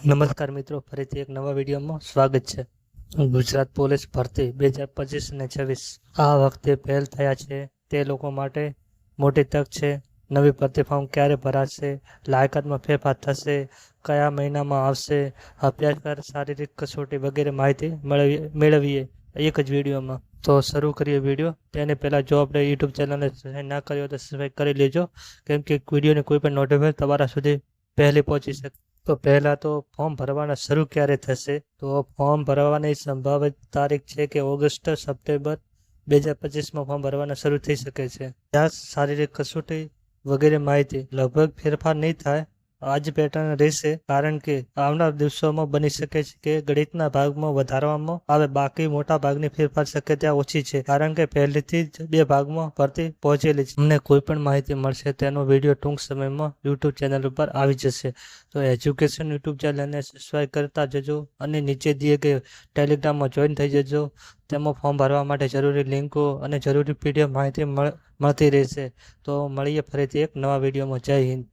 નમસ્કાર મિત્રો, ફરીથી એક નવા વિડીયોમાં સ્વાગત છે. ગુજરાત પોલીસ ભરતી 2025 અને 26 આ વખતે ફેલ થયા છે તે લોકો માટે મોટી તક છે. નવી ભરતી ફોર્મ ક્યારે ભરાશે, લાયકાતમાં ફેરફાર થશે, કયા મહિનામાં આવશે, અભ્યાસ, શારીરિક કસોટી વગેરે માહિતી મેળવીએ એક જ વિડીયોમાં. તો શરૂ કરીએ વિડીયો. તેને પહેલાં જો આપણે યુટ્યુબ ચેનલને સબસ્ક્રાઈબ ના કર્યો તો સબસ્ક્રાઈબ કરી લેજો, કેમ કે વિડીયોની કોઈ પણ નોટિફિકેશન તમારા સુધી પહેલી પહોંચી શકે. તો પહેલાં તો ફોર્મ ભરવાના શરૂ ક્યારે થશે? તો ફોર્મ ભરવાની સંભવિત તારીખ છે કે ઓગસ્ટ સપ્ટેમ્બર 2025માં ફોર્મ ભરવાના શરૂ થઈ શકે છે. ત્યાં શારીરિક કસોટી વગેરે માહિતી લગભગ ફેરફાર નહીં થાય, આ જ પેટર્ન રહેશે, કારણ કે આવનાર દિવસોમાં બની શકે છે કે ગણિતના ભાગમાં વધારવામાં આવે. બાકી મોટા ભાગની ફેરફાર શક્યતા ઓછી છે, કારણ કે પહેલેથી જ 2 ભાગમાં ભરતી પહોંચેલી છે. અમને કોઈ પણ માહિતી મળશે તેનો વિડીયો ટૂંક સમયમાં યુટ્યુબ ચેનલ ઉપર આવી જશે. તો એજ્યુકેશન યુટ્યુબ ચેનલને સબસ્ક્રાઈબ કરતા જજો અને નીચે દીએ કે ટેલિગ્રામમાં જોઈન થઈ જજો. તેમાં ફોર્મ ભરવા માટે જરૂરી લિંકો અને જરૂરી PDF માહિતી મળતી રહેશે. તો મળીએ ફરીથી એક નવા વિડીયોમાં. જય હિન્દ.